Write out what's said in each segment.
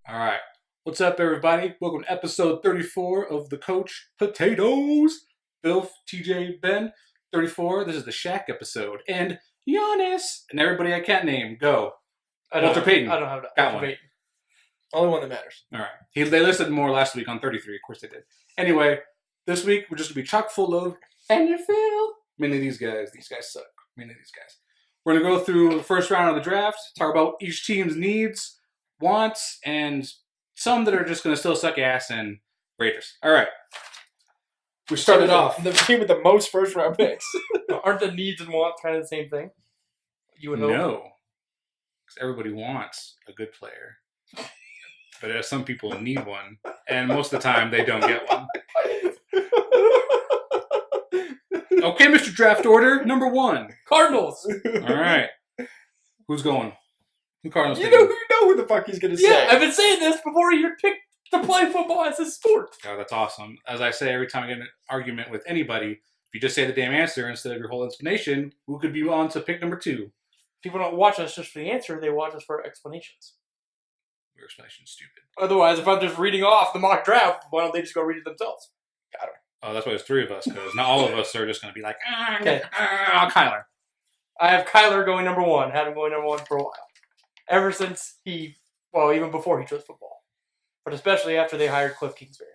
All right. What's up, everybody? Welcome to episode 34 of the Coach Potatoes. Bill, TJ, Ben, 34. This is the Shaq episode. And Giannis, and everybody I can't name, go. Walter Payton. I don't have that. Got one. Payton. Only one that matters. All right. They listed more last week on 33. Of course they did. Anyway, this week we're just going to be chock full of NFL. Mainly these guys. These guys suck. Mainly these guys. We're going to go through the first round of the draft, talk about each team's needs, wants, and some that are just going to still suck ass, and Raiders. All right. We started off. The team with the most first round picks. Aren't the needs and wants kind of the same thing? You would hope. No. Because everybody wants a good player. But some people need one. And most of the time, they don't get one. Okay, Mr. Draft Order, number 1. Cardinals. All right. Who's going? Who Cardinals You taking? know who the fuck he's gonna Yeah, say. I've been saying this before he picked to play football as a sport. God, that's awesome. As I say every time I get in an argument with anybody, if you just say the damn answer instead of your whole explanation, who could be on to pick number 2? People don't watch us just for the answer; they watch us for explanations. Your explanation's stupid. Otherwise, if I'm just reading off the mock draft, why don't they just go read it themselves? Oh, that's why there's 3 of us, because not all of us are just going to be like, Okay. Kyler. I have Kyler going number 1. Had him going number 1 for a while. Ever since even before he chose football. But especially after they hired Cliff Kingsbury.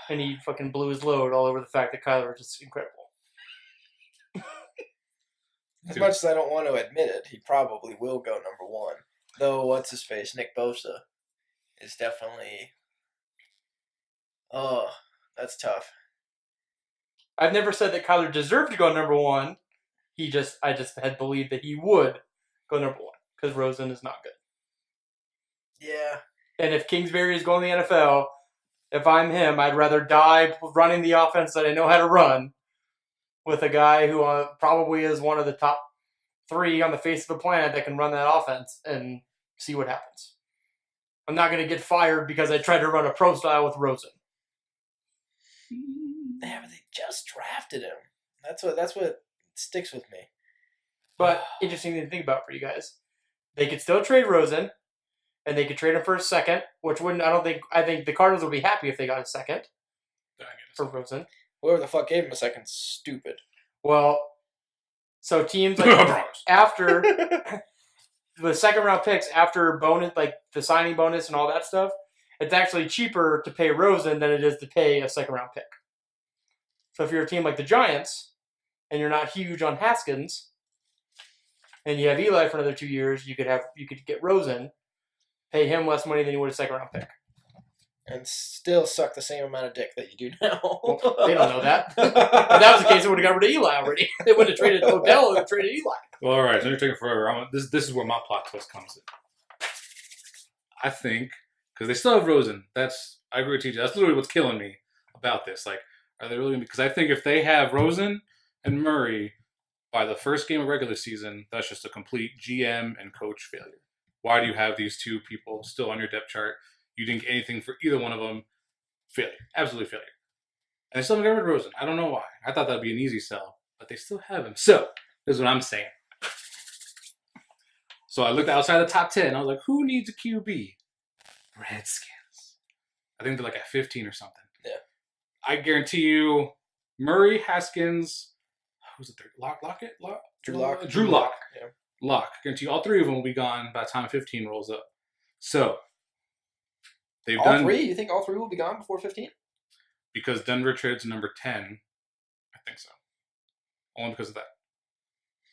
And he fucking blew his load all over the fact that Kyler is just incredible. As much as I don't want to admit it, he probably will go number 1. Though, what's his face? Nick Bosa is definitely. Oh, that's tough. I've never said that Kyler deserved to go number 1. I just had believed that he would go number 1 because Rosen is not good. Yeah. And if Kingsbury is going to the NFL, if I'm him, I'd rather die running the offense that I know how to run with a guy who probably is one of the top 3 on the face of the planet that can run that offense and see what happens. I'm not going to get fired because I tried to run a pro style with Rosen. Yeah, but they just drafted him. That's what sticks with me. But interesting thing to think about for you guys. They could still trade Rosen, and they could trade him for a second, which I think the Cardinals would be happy if they got a second for Rosen. Whoever the fuck gave him a second, stupid. Well, so teams like after the second round picks, after bonus, like the signing bonus and all that stuff, it's actually cheaper to pay Rosen than it is to pay a second round pick. So if you're a team like the Giants and you're not huge on Haskins, and you have Eli for another 2 years, you could get Rosen, pay him less money than you would a second round pick. And still suck the same amount of dick that you do now. Well, they don't know that. If that was the case, they would have got rid of Eli already. They would have traded Odell and traded Eli. Well, all right, so you're taking forever. This is where my plot twist comes in. I think, because they still have Rosen, I agree with TJ, that's literally what's killing me about this. Like, are they really going to be, because I think if they have Rosen and Murray by the first game of regular season, that's just a complete GM and coach failure. Why do you have these 2 people still on your depth chart? You didn't get anything for either one of them. Failure. Absolutely failure. And they still haven't got rid of Rosen. I don't know why. I thought that would be an easy sell, but they still have him. So, this is what I'm saying. So I looked outside the top 10. I was like, who needs a QB? Redskins. I think they're like at 15 or something. Yeah. I guarantee you, Murray, Haskins, who's the third? Lockett? Drew Lock. Drew Lock. Yeah. Lock. Guarantee you all 3 of them will be gone by the time 15 rolls up. So, they've All done 3? You think all 3 will be gone before 15? because Denver trades number 10. I think so. Only because of that.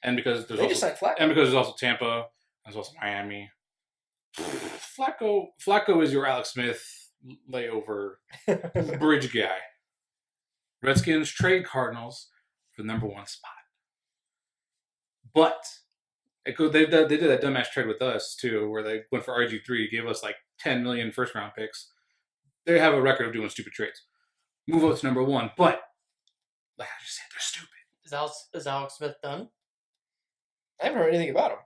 And because there's They just signed Flacco. and because there's also Tampa, there's also Miami. Flacco is your Alex Smith layover bridge guy. Redskins trade Cardinals for the number 1 spot. But they did that dumbass trade with us too, where they went for RG3, gave us like 10 million first round picks. They have a record of doing stupid trades. Move up to number 1, but like I just said, they're stupid. Is Alex Smith done? I haven't heard anything about him.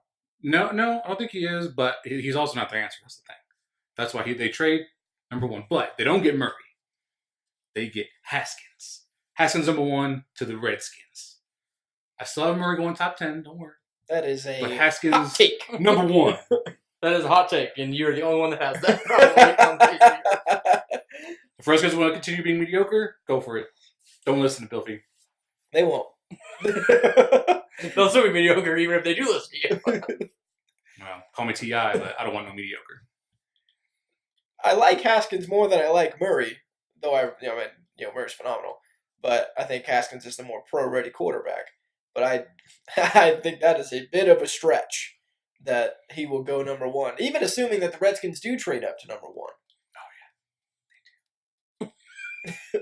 No, I don't think he is, but he's also not the answer. That's the thing. That's why they trade number 1, but they don't get Murray. They get Haskins. Haskins number 1 to the Redskins. I still have Murray going top 10. Don't worry. That is a But Haskins, hot take. number one. That is a hot take, and you're the only one that has that. Probably on page. If Redskins want to continue being mediocre, go for it. Don't listen to Bilfy. They won't. They'll still be mediocre even if they do listen to you. Well, call me T.I., but I don't want no mediocre. I like Haskins more than I like Murray, though Murray's phenomenal. But I think Haskins is the more pro-ready quarterback. But I think that is a bit of a stretch that he will go number one, even assuming that the Redskins do trade up to number one. Oh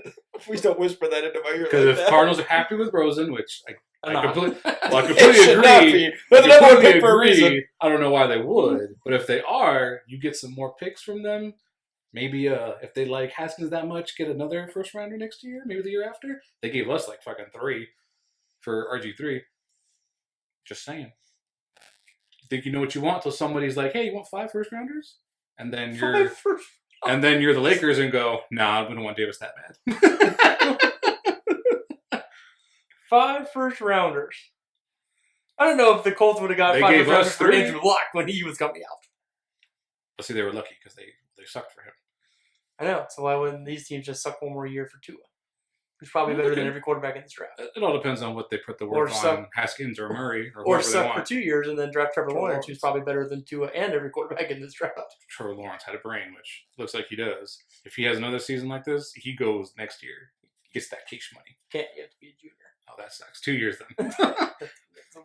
yeah, please don't whisper that into my ear. Because like if that. Cardinals are happy with Rosen, which I Not. completely It should not agree. be. They're the number one pick for a reason. I don't know why they would, but if they are, you get some more picks from them. Maybe if they like Haskins that much, get another first rounder next year, maybe the year after. They gave us like fucking 3 for RG3. Just saying. You think you know what you want till somebody's like, "Hey, you want 5 first rounders?" And then you're the Lakers and go, "Nah, we don't want Davis that bad." 5 first rounders. I don't know if the Colts would have got They 5 gave first rounders us for 3. Andrew Luck when he was coming out. Let's see, they were lucky because they sucked for him. I know. So why wouldn't these teams just suck one more year for Tua? Who's probably better than every quarterback in this draft. It all depends on what they put the Or work suck- on, Haskins or Murray or Or whoever they suck for want. 2 years and then draft Trevor Trevor Lawrence, Lawrence. who's probably better than Tua and every quarterback in this draft. Trevor Lawrence had a brain, which looks like he does. If he has another season like this, he goes next year. He gets that cash money. Can't you have to be a junior? Oh, that sucks. 2 years then.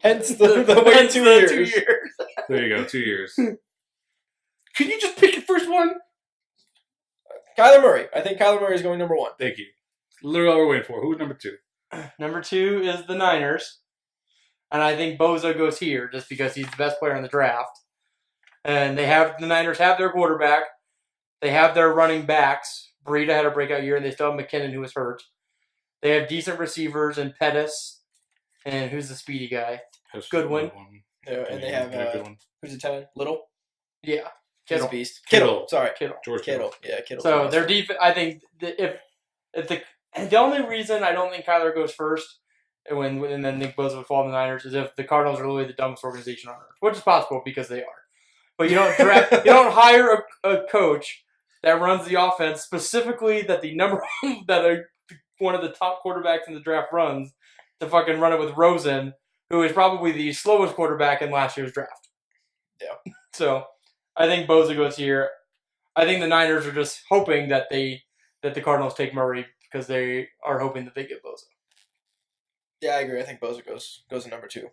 Hence the wait Hence 2 the years. 2 years. There you go, 2 years. Can you just pick your first one? Kyler Murray. I think Kyler Murray is going number one. Thank you. Literally all we're waiting for. Who's number 2? Number 2 is the Niners. And I think Bozo goes here just because he's the best player in the draft. And the Niners have their quarterback. They have their running backs. Breida had a breakout year, and they still have McKinnon, who was hurt. They have decent receivers in Pettis. And who's the speedy guy? Goodwin. Yeah, and they have good one. who's the tight end? Little. Yeah. He's a Kittle. beast. Kittle. Sorry, Kittle. George Kittle. Yeah, Kittle. So their defense, I think, if the only reason I don't think Kyler goes first, and then Nick Bosa would fall in the Niners, is if the Cardinals are literally the dumbest organization on earth, which is possible because they are. But you don't you don't hire a coach that runs the offense specifically that one of the top quarterbacks in the draft runs to fucking run it with Rosen, who is probably the slowest quarterback in last year's draft. Yeah. So I think Bosa goes here. I think the Niners are just hoping that the Cardinals take Murray because they are hoping that they get Bosa. Yeah, I agree. I think Bosa goes at number 2,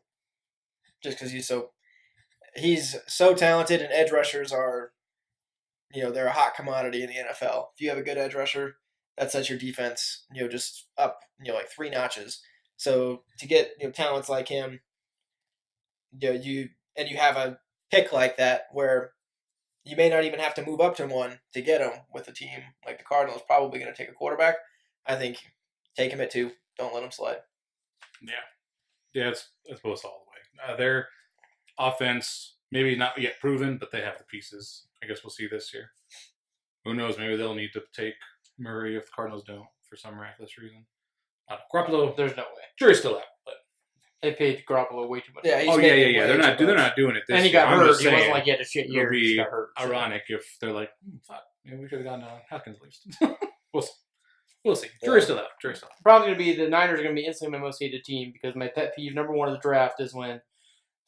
just because he's so talented, and edge rushers are, they're a hot commodity in the NFL. If you have a good edge rusher, that sets your defense, just up, like 3 notches. So to get talents like him, you have a pick like that where you may not even have to move up to 1 to get him with a team like the Cardinals probably going to take a quarterback. I think take him at 2. Don't let him slide. Yeah, it's both all the way. Their offense, maybe not yet proven, but they have the pieces. I guess we'll see this year. Who knows? Maybe they'll need to take Murray if the Cardinals don't for some miraculous reason. Garoppolo, There's no way. jury's still out, but They paid Garoppolo way too much. Yeah, he's yeah. making They're way not too much. doing it this And he year. got I'm hurt. just He saying, wasn't like he had a shit year. it'll He just be got hurt. So. ironic if they're like, fuck, maybe we should have gotten Haskins at least. We'll see. Jury's still out. Probably going to be the Niners are going to be instantly my most hated team because my pet peeve, number 1 of the draft, is when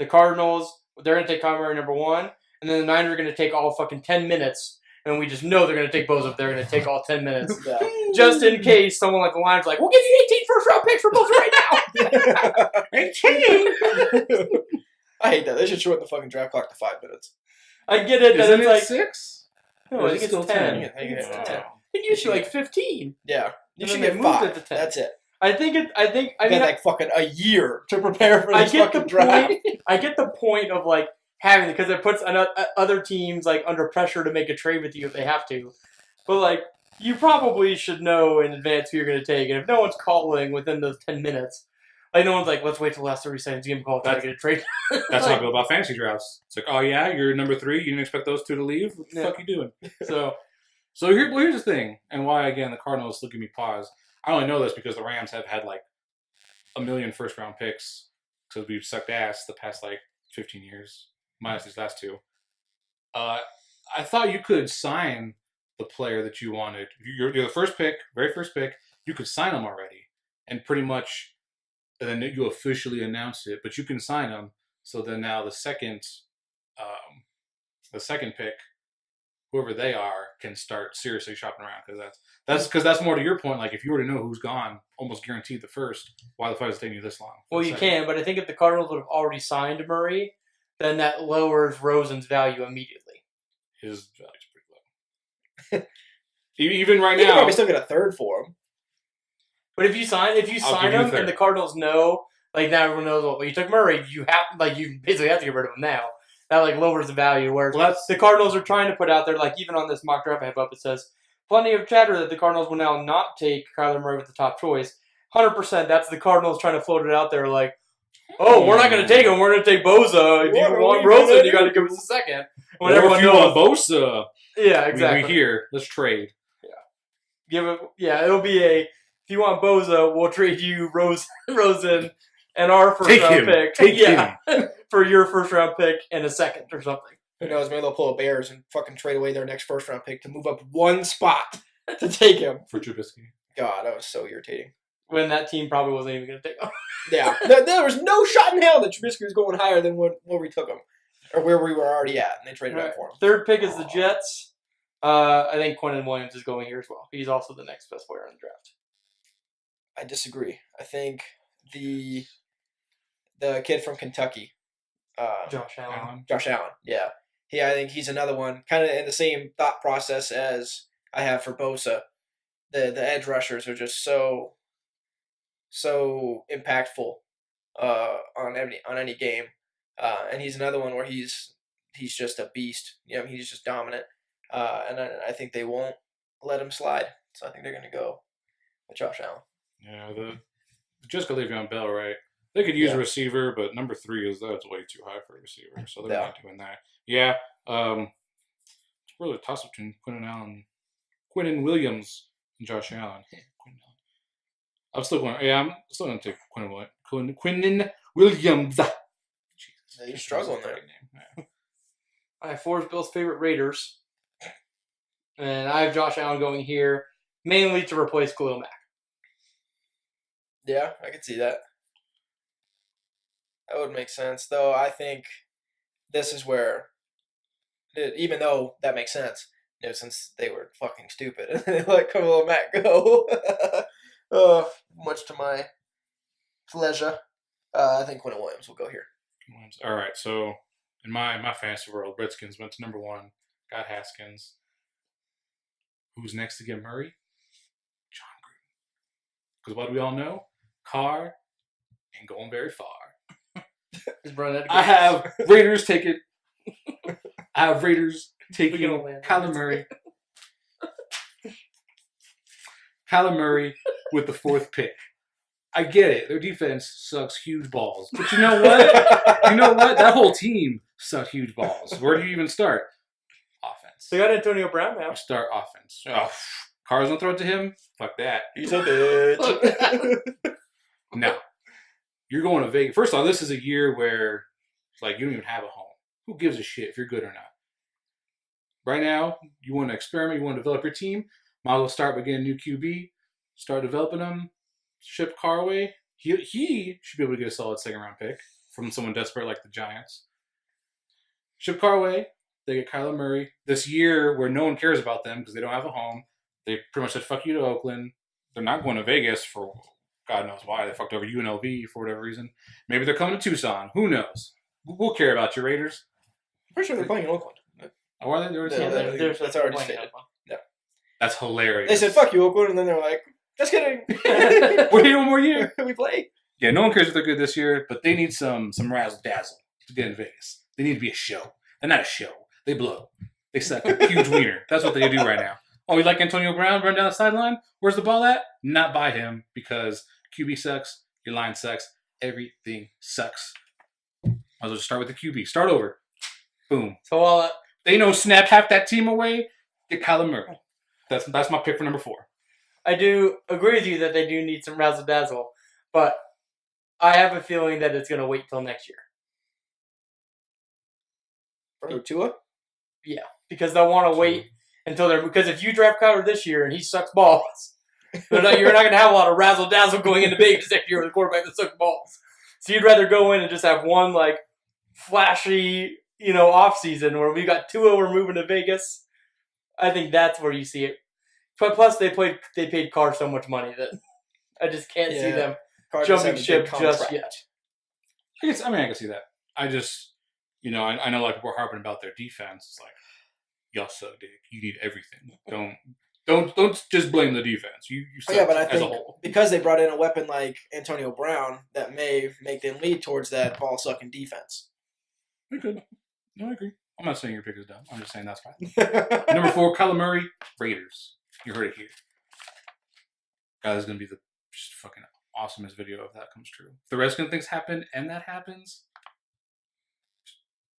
the Cardinals, they're going to take Kyler Murray number 1, and then the Niners are going to take all fucking 10 minutes, and we just know they're going to take Bosa if they're going to take all 10 minutes. Yeah. Just in case someone like the Lions like, we'll give you 18 first-round picks for Bosa right now. 18! I hate that. They should shorten the fucking draft clock to 5 minutes. I get it that Isn't it's it like 6? no, Or I is think it it's still 10. 10? I think it's 10. It used to be like 15. Yeah. You And should then get they moved 5. it to 10. That's it. I mean, Like fucking a year to prepare for I this get the fucking draft. point. I get the point of like having because it puts other teams like under pressure to make a trade with you if they have to. But like you probably should know in advance who you're going to take, and if no one's calling within those 10 minutes, like no one's like, let's wait till the last 30 seconds to give him a call try to get a trade. That's how I go about fantasy drafts. It's like, oh yeah, you're number 3. You didn't expect those 2 to leave. What the Yeah. fuck you doing? So Here's the thing, and why again the Cardinals still give me pause. I only know this because the Rams have had like a million first round picks because we've sucked ass the past like 15 years, minus these last two. I thought you could sign the player that you wanted. You're the first pick, very first pick. You could sign them already, and pretty much, and then you officially announce it. But you can sign them. So then now the second pick, whoever they are, can start seriously shopping around because that's more to your point. Like if you already know who's gone, almost guaranteed the first. Why the fuck is it taking you this long? Well, you can, but I think if the Cardinals would have already signed Murray, then that lowers Rosen's value immediately. His value's pretty low. Even right You can now, probably still get a third for him. But if you sign give you him third. and the Cardinals know, like now everyone knows, well, you took Murray, you basically have to get rid of him now. That like lowers the value. Whereas the Cardinals are trying to put out there, like even on this mock draft I have up, it says plenty of chatter that the Cardinals will now not take Kyler Murray with the top choice. 100%. That's the Cardinals trying to float it out there, like, oh, we're not going to take him. We're going to take Bosa. If you want Rosen, you got to give us a second. When or everyone if you knows, want Bosa, yeah, exactly. we here. Let's trade. It'll be a. If you want Bosa, we'll trade you Rosen and our first round pick. Take him. For your first round pick and a second or something. Who knows? Maybe they'll pull a Bears and fucking trade away their next first round pick to move up one spot to take him. For Trubisky. God, that was so irritating. When that team probably wasn't even going to take him. Yeah, there was no shot in hell that Trubisky was going higher than where we took him, or where we were already at, and they traded up for him. Third pick is the Jets. I think Quinnen Williams is going here as well. He's also the next best player in the draft. I disagree. I think the kid from Kentucky, Josh Allen. Josh Allen. Yeah, I think he's another one, kind of in the same thought process as I have for Bosa. The edge rushers are just so impactful on any game, and he's another one where he's just a beast. You know, he's just dominant, and I think they won't let him slide. So I think they're going to go with Josh Allen. Yeah, the just got Le'Veon Bell, right? They could use a receiver, but number 3 that's way too high for a receiver, so they're not doing that. Yeah, it's really a toss up between Quinnen Williams, and Josh Allen. I'm still going. Yeah, I'm still going to take Quinnen Williams. Jesus, you're struggling there. Yeah. I have 4 Bill's favorite Raiders, and I have Josh Allen going here mainly to replace Khalil Mack. Yeah, I could see that. That would make sense, though. I think this is where, even though that makes sense, since they were fucking stupid and they let Khalil Mack go, much to my pleasure, I think Quinnen Williams will go here. All right, so in my fantasy world, Redskins went to number 1, got Haskins. Who's next to get Murray? John Gruden. Because what do we all know? Carr ain't going very far. I have Raiders take it. I have Raiders taking Kyler Murray. Kyler Murray with the 4th pick. I get it. Their defense sucks huge balls. But you know what? That whole team sucked huge balls. Where do you even start? Offense. They got Antonio Brown now. You start offense. Oh, Carr's gonna throw it to him? Fuck that. He's a bitch. No. You're going to Vegas. First off, this is a year where it's like you don't even have a home. Who gives a shit if you're good or not? Right now, you want to experiment, you want to develop your team, might as well start by getting a new QB, start developing them, ship Carr away. He should be able to get a solid second-round pick from someone desperate like the Giants. Ship Carr away. They get Kyler Murray. This year where no one cares about them because they don't have a home, they pretty much said, fuck you to Oakland. They're not going to Vegas for God knows why. They fucked over UNLV for whatever reason. Maybe they're coming to Tucson. Who knows? We'll care about your Raiders. Pretty sure they're playing in Oakland. Oh, are they? That's already stated. Yeah. That's hilarious. They said, fuck you, Oakland, and then they're like, just kidding. We're here one more year. We play. Yeah, no one cares if they're good this year, but they need some razzle-dazzle to get in Vegas. They need to be a show. They're not a show. They blow. They suck a huge wiener. That's what they do right now. Oh, you like Antonio Brown run down the sideline? Where's the ball at? Not by him because QB sucks, your line sucks, everything sucks. Might as well just start with the QB. Start over. Boom. So while they know snap half that team away, get Kyler Murray. That's my pick for number 4. I do agree with you that they do need some razzle-dazzle, but I have a feeling that it's going to wait till next year. For Tua? because they'll want to wait until they're because if you draft Kyler this year and he sucks balls, you're not going to have a lot of razzle dazzle going into Vegas next year with a quarterback that sucks balls. So you'd rather go in and just have one like flashy, off season where we got Tua, we're moving to Vegas. I think that's where you see it. But plus they paid Carr so much money that I just can't see them Cardinals jumping have a big ship just contract. yet. I can see that. I just, I know a lot of people are harping about their defense. It's like, y'all suck, dick. You need everything. Don't just blame the defense. You suck But I as a think whole. because they brought in a weapon like Antonio Brown, that may make them lead towards that ball sucking defense. We could. No, I agree. I'm not saying your pick is dumb. I'm just saying that's fine. Number 4, Kyler Murray, Raiders. You heard it here. God, this is gonna be the just fucking awesomest video if that comes true. If the Redskins things happen and that happens,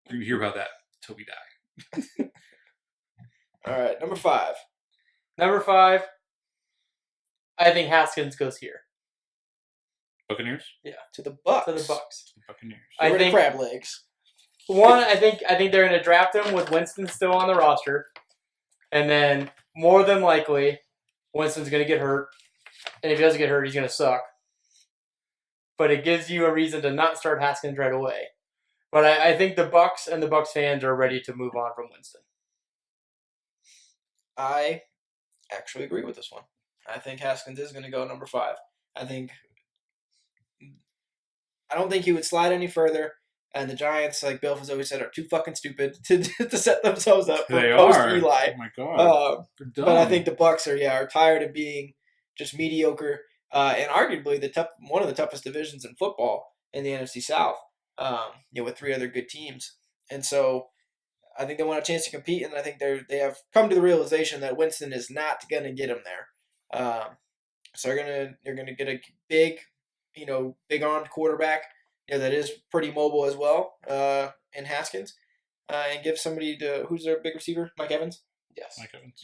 you hear about that till we die. All right, number 5. Number 5, I think Haskins goes here Buccaneers. To the Bucks. to the Bucks. Buccaneers. I Get rid of think- crab legs. One, I think they're going to draft him with Winston still on the roster, and then more than likely, Winston's going to get hurt, and if he doesn't get hurt, he's going to suck. But it gives you a reason to not start Haskins right away. But I think the Bucks and the Bucks fans are ready to move on from Winston. I actually agree with this one. I think Haskins is going to go number 5. I don't think he would slide any further. And the Giants, like Bill has always said, are too fucking stupid to set themselves up for They post are. Eli. Oh my god. They're dumb. But I think the Bucks are tired of being just mediocre and arguably one of the toughest divisions in football in the NFC South. With 3 other good teams, and so I think they want a chance to compete, and I think they have come to the realization that Winston is not going to get them there. So they're gonna get a big, big armed quarterback, that is pretty mobile as well, in Haskins, and give somebody who's their big receiver, Mike Evans. Yes. Mike Evans.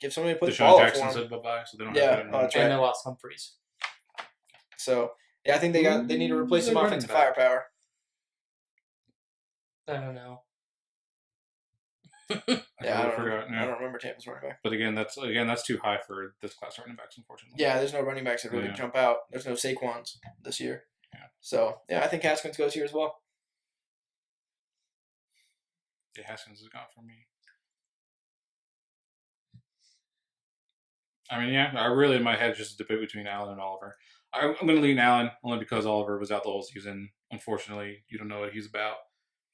Give somebody to put the Deshaun ball up Jackson for him. said bye-bye, so they don't Yeah, have to oh, that's right. And they lost Humphreys. So I think they need to replace some Good offensive running back. firepower. I don't know. I I forgot. don't remember Tampa's running back. But again, that's too high for this class running backs, unfortunately. Yeah, there's no running backs that really Yeah. jump out. There's no Saquons this year. Yeah. So, I think Haskins goes here as well. Yeah, Haskins is gone for me. I mean, I really in my head just a debate between Allen and Oliver. I'm going to lean Allen only because Oliver was out the whole season. Unfortunately, you don't know what he's about.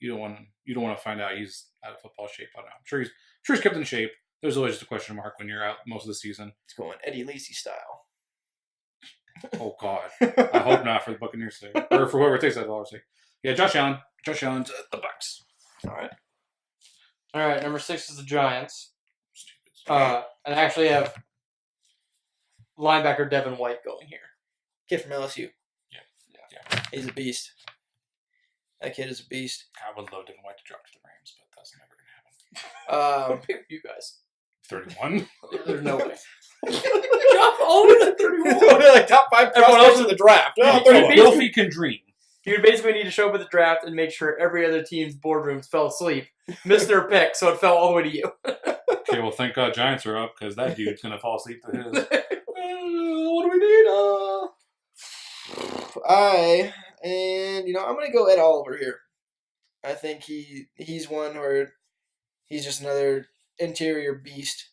You don't want to find out he's out of football shape. I don't know. I'm sure he's kept in shape. There's always just a question mark when you're out most of the season. It's going Eddie Lacy style. Oh God, I hope not for the Buccaneers' sake, or for whoever takes that dollar's sake. Yeah, Josh Allen. Josh Allen's the Bucks. All right. All right, number 6 is the Giants. Stupid. And I actually have linebacker Devin White going here. Kid from LSU. Yeah. He's a beast. That kid is a beast. I would love Devin White to drop to the Rams, but that's never going to happen. You guys. 31. There's no way. Drop all the way to 31. Like top 5 Everyone prospects else in the draft. Yeah, Oh, you 31. basically- Filthy can dream. You would basically need to show up at the draft and make sure every other team's boardrooms fell asleep, missed their pick, so it fell all the way to you. Okay, well, thank God Giants are up because that dude's going to fall asleep to his. What do we need? I'm gonna go Ed Oliver here. I think he's one where he's just another interior beast,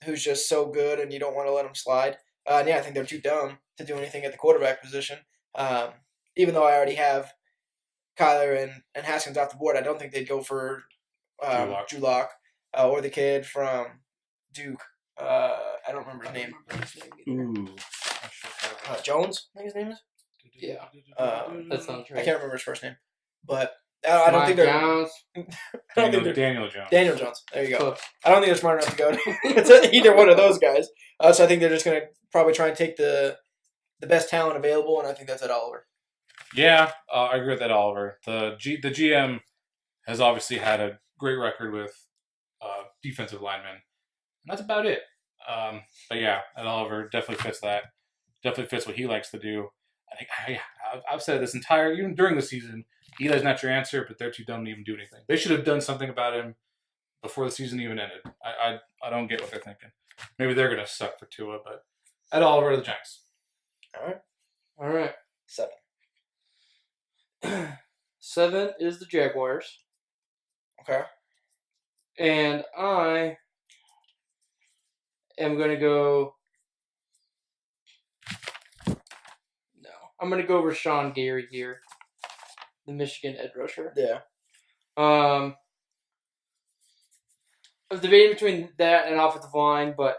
who's just so good, and you don't want to let him slide. I think they're too dumb to do anything at the quarterback position. Even though I already have Kyler and Haskins off the board, I don't think they'd go for Drew Lock or the kid from Duke. I don't remember his name. Ooh. Jones, I think his name is. Yeah. That sounds I right. can't remember his first name, but I don't think they're. Jones. I don't think they're Daniel Jones. Daniel Jones. There you go. Close. I don't think they're smart enough to go to either one of those guys. So I think they're just going to probably try and take the best talent available, and I think that's Ed Oliver. Yeah, I agree with that, Oliver. The GM has obviously had a great record with defensive linemen, and that's about it. But yeah, Ed Oliver definitely fits that. Definitely fits what he likes to do. I think I've said this even during the season, Eli's not your answer, but they're too dumb to even do anything. They should have done something about him before the season even ended. I don't get what they're thinking. Maybe they're gonna suck for Tua, but at all over the Giants. All right. 7. 7 is the Jaguars. Okay. And I am going to go... No. I'm going to go Rashawn Gary here. The Michigan edge rusher. Yeah. I was debating between that and offensive line, but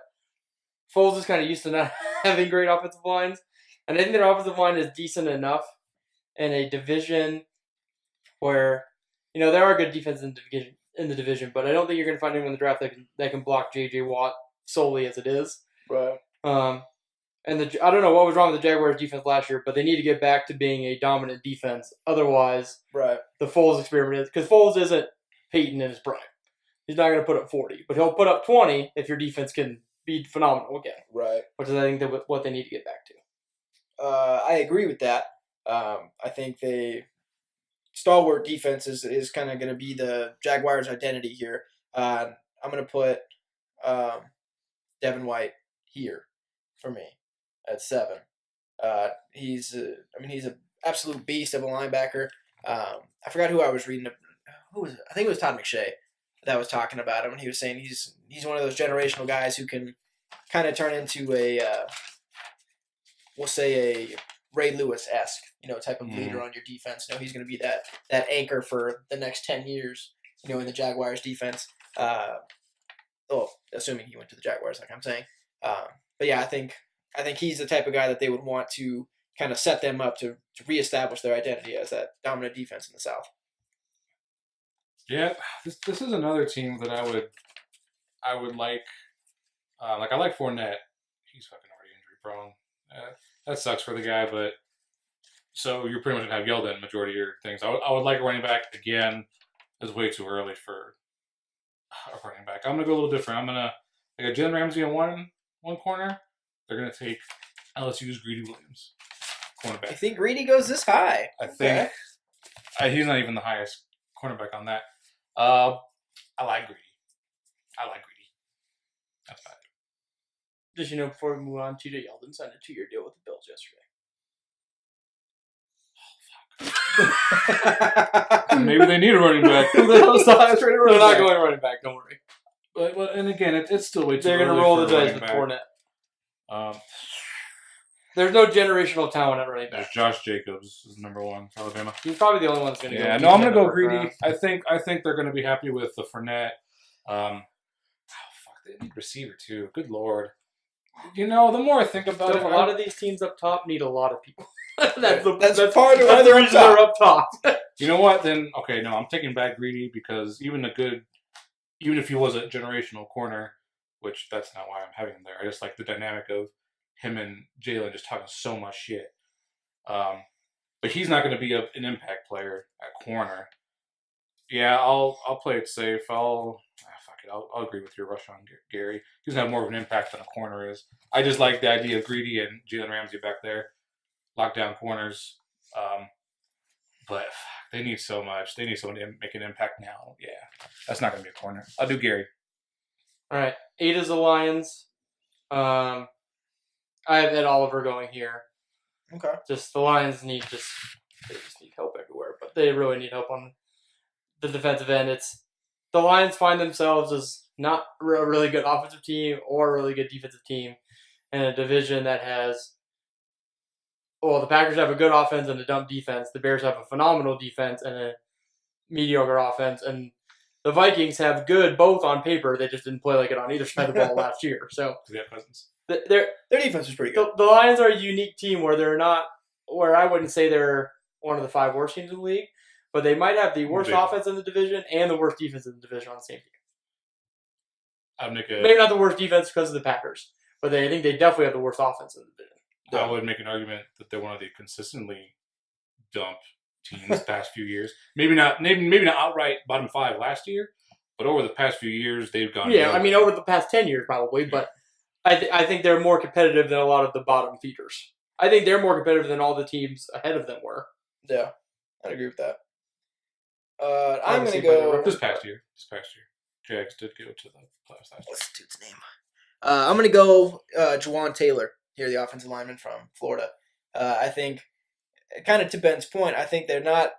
Foles is kind of used to not having great offensive lines. And I think their offensive line is decent enough in a division where, there are good defense in the division, but I don't think you're going to find anyone in the draft that can block J.J. Watt solely as it is. Right. And I don't know what was wrong with the Jaguars' defense last year, but they need to get back to being a dominant defense. Otherwise, Right. the Foles experiment is... Because Foles isn't Peyton in his prime. He's not going to put up 40, but he'll put up 20 if your defense can be phenomenal again. Right. Which is, I think, what they need to get back to. I agree with that. I think stalwart defense is kind of going to be the Jaguars' identity here. I'm going to put Devin White here for me at 7. He's an absolute beast of a linebacker. I forgot who I was reading. Who was it? I think it was Todd McShay that was talking about him, and he was saying he's one of those generational guys who can kind of turn into we'll say a Ray Lewis-esque, type of leader on your defense. He's going to be that anchor for the next 10 years, in the Jaguars defense. Assuming he went to the Jaguars, like I'm saying. But yeah, I think he's the type of guy that they would want to kind of set them up to reestablish their identity as that dominant defense in the South. Yeah, this is another team that I would like. I like Fournette. He's fucking already injury prone. That sucks for the guy, but so you're pretty much gonna have Yeldon majority of your things. I would like a running back again. It's way too early for a running back. I'm gonna go a little different. I got Jalen Ramsey on one corner. They're gonna take LSU's Greedy Williams, cornerback. I think Greedy goes this high. I think he's not even the highest cornerback on that. I like Greedy. That's bad. Just, before we move on, TJ Yeldon signed a 2-year deal with the Bills yesterday. Maybe they need a running back. They're not going running back, don't worry. But and again, it's still way too They're early. They're going to roll the for a dice with running Fournette. There's no generational talent at running back. There's Josh Jacobs, is number 1, Alabama. He's probably the only one that's going to go. Yeah, no, I'm going to go Greedy. I think they're going to be happy with the Fournette. They need receiver too. Good Lord. The more I think about it, a lot of these teams up top need a lot of people. that's part of the reason they're up top. You know what? Then okay, no, I'm taking back Greedy because even if he was a generational corner, which that's not why I'm having him there. I just like the dynamic of him and Jalen just talking so much shit. But he's not going to be an impact player at corner. Yeah, I'll play it safe. I'll agree with your rush on Gary. He's going to have more of an impact than a corner is. I just like the idea of Greedy and Jalen Ramsey back there. Lockdown corners. But they need so much. They need someone to make an impact now. Yeah, that's not going to be a corner. I'll do Gary. All right. 8 is the Lions. I have Ed Oliver going here. Okay. Just the Lions need help everywhere, but they really need help on the defensive end. The Lions find themselves as not a really good offensive team or a really good defensive team in a division that has, the Packers have a good offense and a dumb defense. The Bears have a phenomenal defense and a mediocre offense. And the Vikings have good both on paper. They just didn't play like it on either side of the ball last year. So their defense is pretty good. The Lions are a unique team where I wouldn't say they're one of the 5 worst teams in the league, but they might have the worst offense in the division and the worst defense in the division on the same team. Maybe not the worst defense because of the Packers, but I think they definitely have the worst offense in the division. I would make an argument that they're one of the consistently dump teams the past few years. Maybe not outright bottom 5 last year, but over the past few years they've gone. Yeah, over the past 10 years probably, but I think they're more competitive than a lot of the bottom feeders. I think they're more competitive than all the teams ahead of them were. Yeah, I agree with that. I'm going see to if I go. remember. This past year, Jags did go to the playoffs last year. What's the dude's name? I'm going to go Juwan Taylor here, the offensive lineman from Florida. I think, kind of to Ben's point, I think they're not.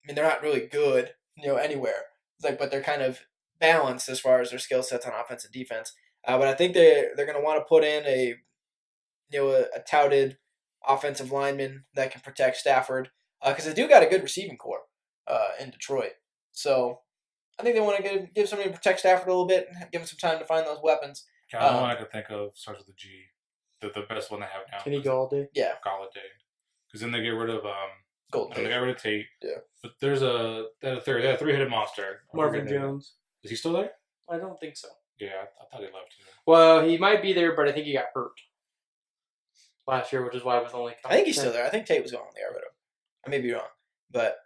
I mean, they're not really good, anywhere. But they're kind of balanced as far as their skill sets on offense and defense. But I think they're going to want to put in a touted offensive lineman that can protect Stafford because they do got a good receiving core in Detroit. So I think they want to give somebody to protect Stafford a little bit and give him some time to find those weapons. The only one I could think of starts with a G. The best one they have now. Can he go all day? Yeah, Galladay. Because then they get rid of Golden they Tate. got rid of Tate. Yeah. But there's a three-headed monster. Marvin Jones. Is he still there? I don't think so. Yeah, I thought he left too. Well, he might be there, but I think he got hurt last year, which is why it was only. I think he's still there. I think Tate was gone when they got rid of him. I may be wrong, but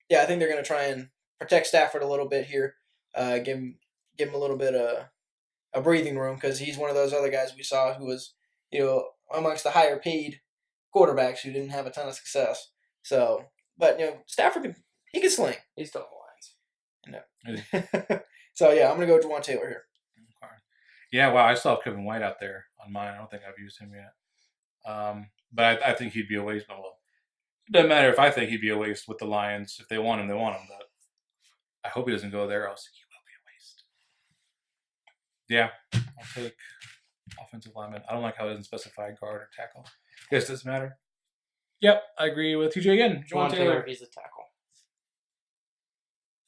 yeah, I think they're going to try and protect Stafford a little bit here. Give him a little bit of a breathing room because he's one of those other guys we saw who was amongst the higher paid quarterbacks who didn't have a ton of success. So, but Stafford he can sling. He's still on the lines. So yeah, I'm going to go Juwan Taylor here. Okay. Yeah, wow, I still have Kevin White out there on mine. I don't think I've used him yet. But I think he'd be a waste. Well, it doesn't matter if I think he'd be a waste with the Lions. If they want him, they want him. But I hope he doesn't go there, else he will be a waste. Yeah, I'll take offensive lineman. I don't like how it doesn't specify guard or tackle. Guess it doesn't matter. Yep, I agree with TJ again. Juwan Taylor, he's a tackle.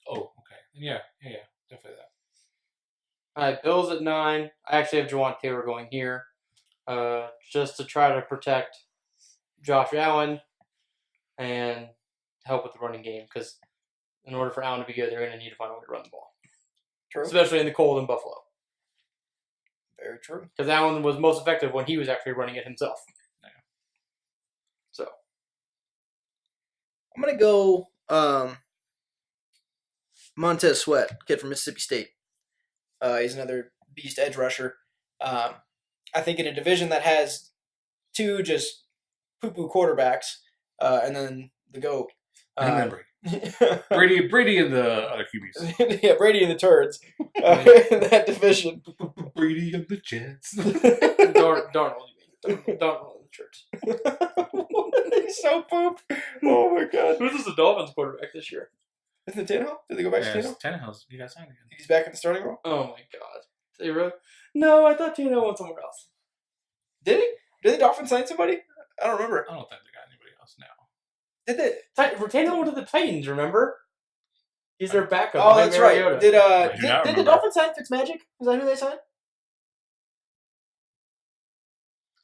Oh, okay. Yeah, definitely that. All right, Bills at 9. I actually have Juwan Taylor going here, just to try to protect Josh Allen and help with the running game. Because in order for Allen to be good, they're going to need to find a way to run the ball, True. especially in the cold in Buffalo. Very true. Because Allen was most effective when he was actually running it himself. Yeah. So I'm going to go Montez Sweat, kid from Mississippi State. He's another beast edge rusher. I think in a division that has two just poo-poo quarterbacks, and then the GOAT. And then Brady and the other QBs. Yeah, Brady and the turds in that division. Brady and the Jets. Darnold, you mean? Darnold in the church. He's so poop. Oh my god. Who's the Dolphins quarterback this year? Isn't it Tannehill? Did they go back to Tannehill? Tannehill's. You got signed again. He's back in the starting role? Oh my god. They really? No, I thought Tannehill went somewhere else. Did he? Did the Dolphins sign somebody? I don't remember. I don't think they got anybody else now. Did they? Tannehill went to the Titans, remember? He's their backup. Oh, behind that's right. Mariota. Did I do not the remember. Dolphins sign Fitzmagic? Is that who they signed?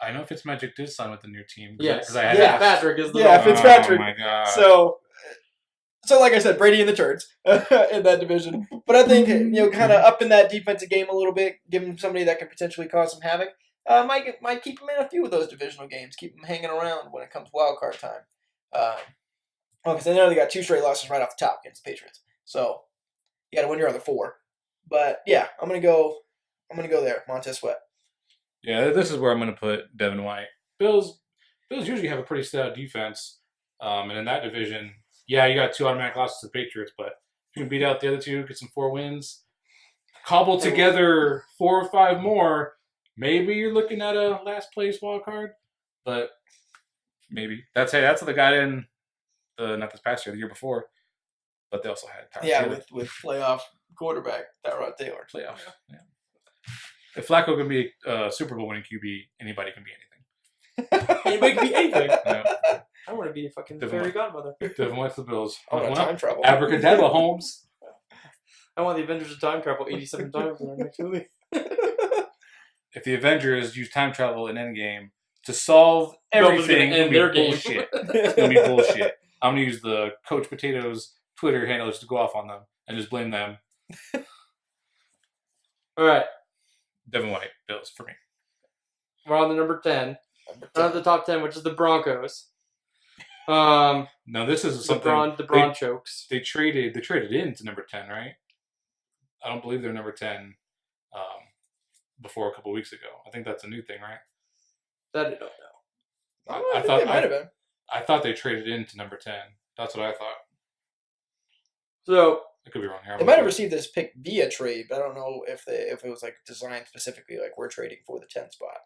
I know Fitzmagic did sign with the new team. Yes. I had Yeah. Patrick is the Yeah, Dolphins. Fitzpatrick. Oh my god. So like I said, Brady and the turds in that division. But I think kind of up in that defensive game a little bit, give him somebody that could potentially cause some havoc. Might keep him in a few of those divisional games, keep him hanging around when it comes wild card time. Because I know they got 2 straight losses right off the top against the Patriots. So you got to win your other 4. But yeah, I'm gonna go there, Montez Sweat. Yeah, this is where I'm going to put Devin White. Bills usually have a pretty stout defense, and in that division, yeah, you got 2 automatic losses to the Patriots, but if you can beat out the other 2, get some 4 wins, cobble together 4 or 5 more, maybe you're looking at a last place wild card. But maybe that's what they got in not this past year, the year before. But they also had Tyrod Taylor. with playoff quarterback Tyrod Taylor. Playoff. Yeah. If Flacco can be a Super Bowl winning QB, anybody can be anything. Anybody can be anything. Yeah. I want to be a fucking Devin fairy White. godmother. Devin White's the Bills. I want time travel. Abracadabra, Holmes. I want the Avengers to time travel 87 times in our next movie. If the Avengers use time travel in Endgame to solve everything, end it's their gonna be game. bullshit. It's gonna be bullshit. I'm gonna use the Coach Potatoes Twitter handles to go off on them and just blame them. All right, Devin White, Bills for me. we're on the number 10. We're on the top 10, which is the Broncos. Now this is something the Braun chokes. they traded into number 10, right? I don't believe they're number 10 before a couple weeks ago. I think that's a new thing, right? That I don't know. I thought it might have been. I thought they traded into number 10. That's what I thought. So I could be wrong here. They might have received this pick via trade, but I don't know if it was like designed specifically like we're trading for the 10th spot.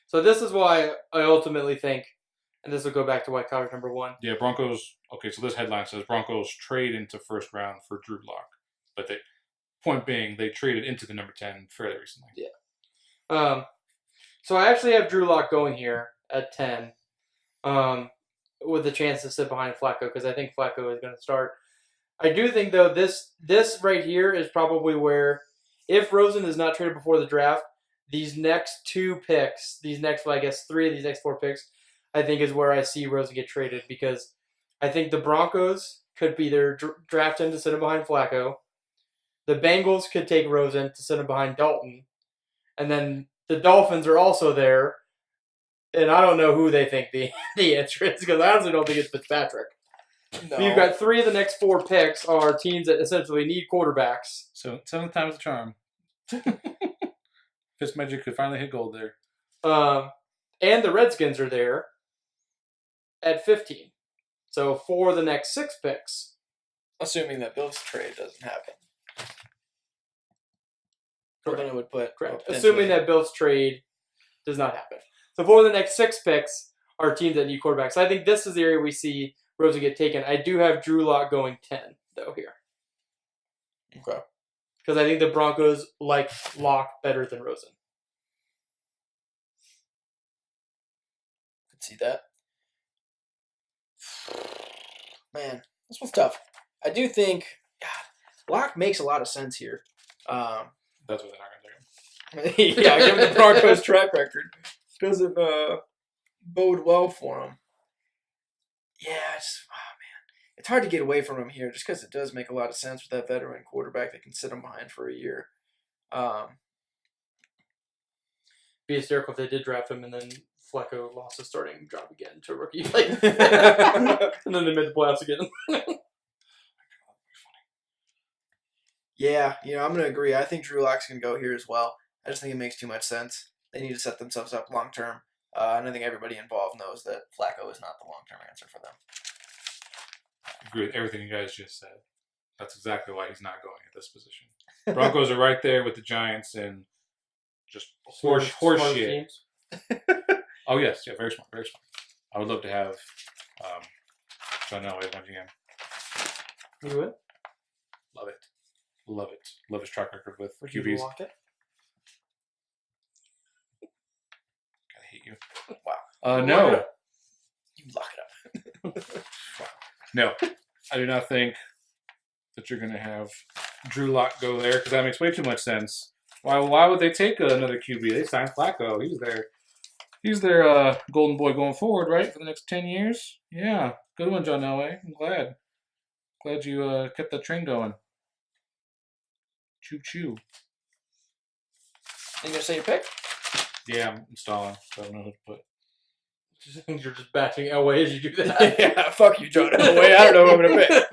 So this is why I ultimately think, and this will go back to why Kyler's number 1. Yeah, Broncos. Okay, so this headline says Broncos trade into first round for Drew Lock, but the point being they traded into the number 10 fairly recently. Yeah. So I actually have Drew Lock going here at 10, with the chance to sit behind Flacco because I think Flacco is going to start. I do think though this right here is probably where, if Rosen is not traded before the draft, these next 2 picks, these next, well, I guess 3 of these next 4 picks, I think is where I see Rosen get traded because I think the Broncos could either draft him to sit him behind Flacco. The Bengals could take Rosen to sit him behind Dalton. And then the Dolphins are also there. And I don't know who they think the answer is because I honestly don't think it's Fitzpatrick. No. You've got 3 of the next 4 picks are teams that essentially need quarterbacks. So 7 times the charm. Fitzmagic could finally hit gold there. And the Redskins are there at 15. So 4 of the next 6 picks. Assuming that Bill's trade doesn't happen. Well, then it would put Correct. potentially- Assuming that Bill's trade does not happen. So 4 of the next 6 picks are teams that need quarterbacks. So I think this is the area we see Rosen get taken. I do have Drew Lock going 10, though, here. Okay. Because I think the Broncos like Lock better than Rosen. Could see that. Man, this one's tough. I do think Locke makes a lot of sense here. That's what they're not going to take him. Yeah, given the Broncos' track record, doesn't bode well for him. Yeah, it's hard to get away from him here, just because it does make a lot of sense with that veteran quarterback that can sit him behind for a year. Be hysterical if they did draft him and then Flacco lost his starting job again to a rookie. Like, and then they made the playoffs again. Yeah, I'm going to agree. I think Drew Lock's going to go here as well. I just think it makes too much sense. They need to set themselves up long term. And I think everybody involved knows that Flacco is not the long term answer for them. I agree with everything you guys just said. That's exactly why he's not going at this position. Broncos are right there with the Giants and just horse Smart shit. teams. Oh, yes. Yeah, very smart. Very smart. I would love to have John Elway as my GM. You would? Love it. Love it. Love his track record with Would you QBs. lock it? I hate you. Wow. No. You lock it up. No. I do not think that you're going to have Drew Lock go there because that makes way too much sense. Why would they take another QB? They signed Flacco. He's their golden boy going forward, right, for the next 10 years? Yeah. Good one, John Elway. I'm glad. Glad you kept that train going. Choo-choo. You going to say your pick? Yeah, I'm stalling, so I don't know who to put. You're just bashing Elway as you do that. Yeah, fuck you, John Elway. I don't know who I'm going to pick.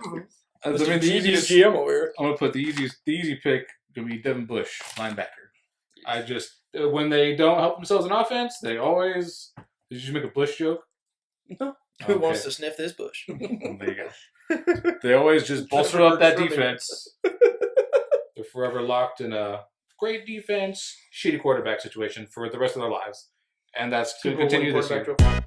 I Must mean, be the easiest GM over here. I'm gonna put the easy pick gonna be Devin Bush, linebacker. I just when they don't help themselves in offense, they always. Did you just make a Bush joke? Who Okay. wants to sniff this bush? There you go. They always just bolster up that defense. They're forever locked in a great defense, shitty quarterback situation for the rest of their lives, and that's going to continue this year. Quarterback